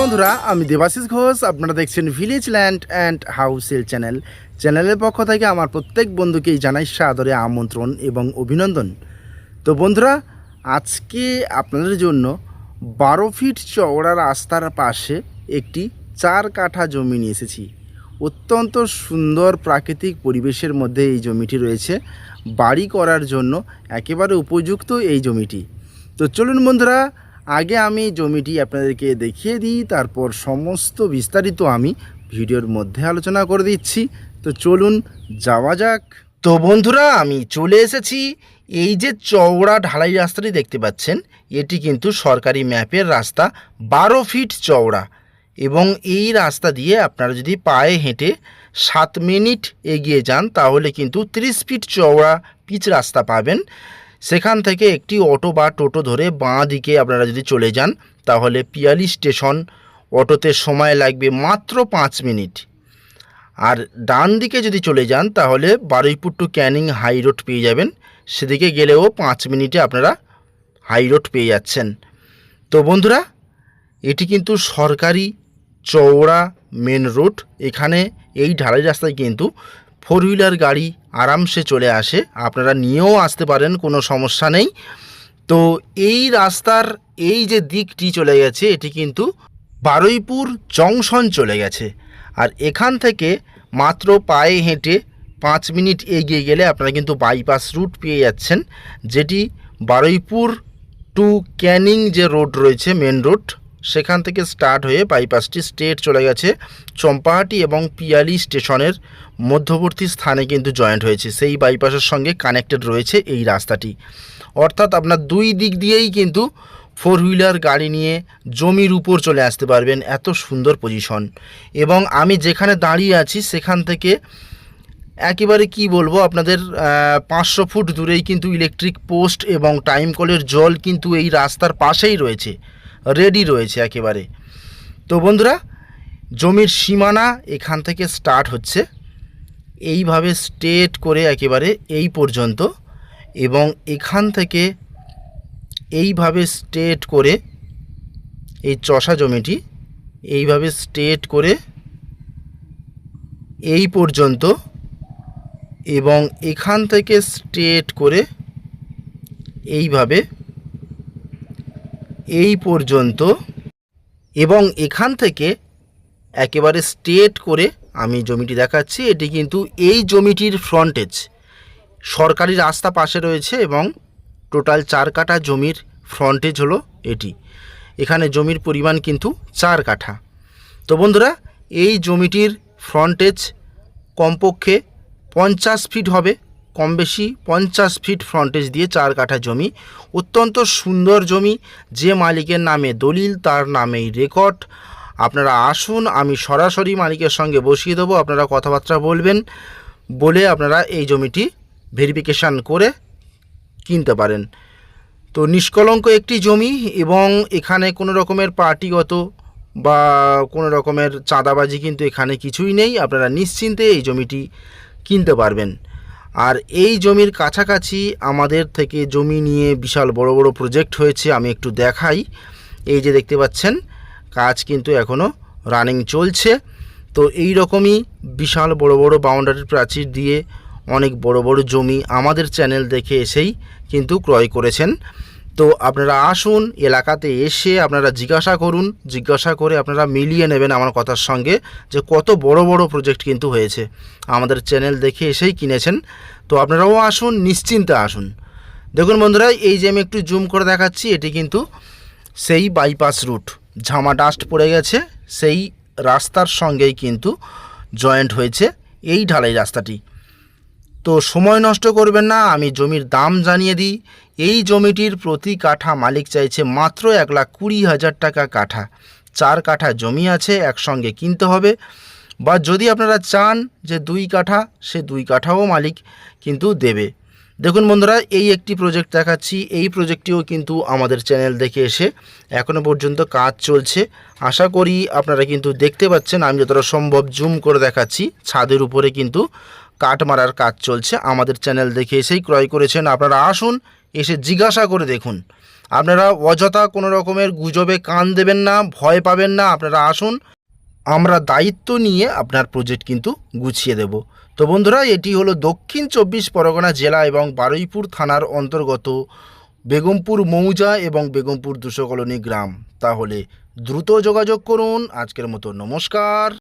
বন্ধুরা, আমি দেবাশিস ঘোষ। আপনারা দেখছেন ভিলেজ ল্যান্ড অ্যান্ড হাউসেল চ্যানেলের পক্ষ থেকে আমার প্রত্যেক বন্ধুকেই জানাই সাদরে আমন্ত্রণ এবং অভিনন্দন। তো বন্ধুরা, আজকে আপনাদের জন্য 12 ফিট চওড়া রাস্তার পাশে একটি 4 কাঠা জমি নিয়ে এসেছি। অত্যন্ত সুন্দর প্রাকৃতিক পরিবেশের মধ্যে এই জমিটি রয়েছে। বাড়ি করার জন্য একেবারে উপযুক্ত এই জমিটি। তো চলুন বন্ধুরা, আগে আমি জমিটি আপনাদেরকে দেখিয়ে দিই, তারপর সমস্ত বিস্তারিত আমি ভিডিওর মধ্যে আলোচনা করে দিচ্ছি। তো চলুন যাওয়া যাক। তো বন্ধুরা, আমি চলে এসেছি। এই যে চওড়া ঢালাই রাস্তাটি দেখতে পাচ্ছেন, এটি কিন্তু সরকারি ম্যাপের রাস্তা, 12 ফিট চওড়া। এবং এই রাস্তা দিয়ে আপনারা যদি পায়ে হেঁটে 7 মিনিট এগিয়ে যান তাহলে কিন্তু 30 ফিট চওড়া পিচ রাস্তা পাবেন। সেখান থেকে একটি অটো বা টোটো ধরে বাঁ দিকে আপনারা যদি চলে যান তাহলে পিয়ালি স্টেশন, অটোতে সময় লাগবে মাত্র 5 মিনিট। আর ডান দিকে যদি চলে যান তাহলে Baruipur to Canning high road পেয়ে যাবেন। সেদিকে গেলেও 5 মিনিটে আপনারা হাই রোড পেয়ে যাচ্ছেন। তো বন্ধুরা, এটি কিন্তু সরকারি চওড়া মেন রোড। এখানে এই ঢালাই রাস্তায় কিন্তু 4 হুইলার গাড়ি আরামসে চলে আসে, আপনারা নিয়েও আসতে পারেন, কোনো সমস্যা নেই। তো এই রাস্তার এই যে দিকটি চলে গেছে, এটি কিন্তু বারুইপুর জংশন চলে গেছে। আর এখান থেকে মাত্র পায়ে হেঁটে 5 মিনিট এগিয়ে গেলে আপনারা কিন্তু বাইপাস রুট পেয়ে যাচ্ছেন, যেটি বারুইপুর টু ক্যানিং যে রোড রয়েছে মেন রোড, সেখান থেকে স্টার্ট হয়ে বাইপাসটি স্ট্রেট চলে গেছে চম্পাহাটি এবং পিয়ালি স্টেশনের মধ্যবর্তী স্থানে কিন্তু জয়েন্ট হয়েছে। সেই বাইপাসের সঙ্গে কানেক্টেড রয়েছে এই রাস্তাটি। অর্থাৎ আপনার দুই দিক দিয়েই কিন্তু 4 হুইলার গাড়ি নিয়ে জমির উপর চলে আসতে পারবেন। এত সুন্দর পজিশন। এবং আমি যেখানে দাঁড়িয়ে আছি সেখান থেকে একেবারে কি বলবো আপনাদের 500 ফুট দূরেই কিন্তু ইলেকট্রিক পোস্ট এবং টাইম কলের জল কিন্তু এই রাস্তার পাশেই রয়েছে, রেডি রয়েছে একেবারে। তো বন্ধুরা, জমির সীমানা এখান থেকে স্টার্ট হচ্ছে এইভাবে স্ট্রেট করে একেবারে এই পর্যন্ত, এবং এখান থেকে এইভাবে স্ট্রেট করে এই চষা জমিটি এইভাবে স্ট্রেট করে এই পর্যন্ত, এবং এখান থেকে স্ট্রেট করে এইভাবে এই পর্যন্ত, এবং এখান থেকে একেবারে স্ট্রেট করে আমি জমিটি দেখাচ্ছি। এটি কিন্তু এই জমিটির ফ্রন্টেজ, সরকারি রাস্তা পাশে রয়েছে এবং টোটাল 4 কাঠা জমির ফ্রন্টেজ হলো এটি। এখানে জমির পরিমাণ কিন্তু 4 কাঠা। তো বন্ধুরা, এই জমিটির ফ্রন্টেজ কমপক্ষে 50 ফিট হবে, কম বেশি 50 ফিট ফ্রন্টেজ দিয়ে 4 কাঠা জমি। অত্যন্ত সুন্দর জমি। যে মালিকের নামে দলিল তার নামেই রেকর্ড। আপনারা আসুন, আমি সরাসরি মালিকের সঙ্গে বসিয়ে দেবো, আপনারা কথাবার্তা বলবেন, বলে আপনারা এই জমিটি ভেরিফিকেশান করে কিনতে পারেন। তো নিষ্কলঙ্ক একটি জমি, এবং এখানে কোনো রকমের পার্টিগত বা কোনো রকমের চাঁদাবাজি কিন্তু এখানে কিছুই নেই। আপনারা নিশ্চিন্তে এই জমিটি কিনতে পারবেন। আর এই জমির কাছাকাছি আমাদের থেকে জমি নিয়ে বিশাল বড় বড় প্রজেক্ট হয়েছে। আমি একটু দেখাই। এই যে দেখতে পাচ্ছেন, কাজ কিন্তু এখনও রানিং চলছে। তো এই রকমই বিশাল বড় বড় বাউন্ডারির প্রাচীর দিয়ে অনেক বড় বড় জমি আমাদের চ্যানেল দেখে এসেই কিন্তু ক্রয় করেছেন। তো আপনারা আসুন, এলাকাতে এসে আপনারা জিজ্ঞাসা করে আপনারা মিলিয়ে নেবেন আমার কথার সঙ্গে যে কত বড় বড় প্রজেক্ট কিন্তু হয়েছে। আমাদের চ্যানেল দেখে এসেই কিনেছেন। তো আপনারাও আসুন, নিশ্চিন্তে আসুন। দেখুন বন্ধুরা, এই যে আমি একটু জুম করে দেখাচ্ছি, এটি কিন্তু সেই বাইপাস রুট, ঝামা ডাস্ট পড়ে গেছে, সেই রাস্তার সঙ্গেই কিন্তু জয়েন্ট হয়েছে এই ঢালাই রাস্তাটি। তো সময় নষ্ট করবেন না, আমি জমির দাম জানিয়ে দিই। এই জমিটির প্রতি কাঠা মালিক চাইছে মাত্র 1,20,000 টাকা কাঠা। 4 কাঠা জমি আছে, একসঙ্গে কিনতে হবে। বা যদি আপনারা চান যে 2 কাঠা, সে 2 কাঠাও মালিক কিন্তু দেবে। দেখুন বন্ধুরা, এই একটি প্রজেক্ট দেখাচ্ছি। এই প্রজেক্টটিও কিন্তু আমাদের চ্যানেল দেখে এসে এখনও পর্যন্ত কাজ চলছে। আশা করি আপনারা কিন্তু দেখতে পাচ্ছেন। আমি যতটা সম্ভব জুম করে দেখাচ্ছি। ছাদের উপরে কিন্তু কাঠ মারার কাজ চলছে। আমাদের চ্যানেল দেখে এসেই ক্রয় করেছেন। আপনারা আসুন, এসে জিজ্ঞাসা করে দেখুন। আপনারা অযথা কোনো রকমের গুজবে কান দেবেন না, ভয় পাবেন না। আপনারা আসুন, আমরা দায়িত্ব নিয়ে আপনার প্রজেক্ট কিন্তু গুছিয়ে দেব। তো বন্ধুরা, এটি হলো দক্ষিণ 24 পরগনা জেলা এবং বারুইপুর থানার অন্তর্গত বেগমপুর মৌজা এবং বেগমপুর 200 কলোনি গ্রাম। তাহলে দ্রুত যোগাযোগ করুন। আজকের মতো নমস্কার।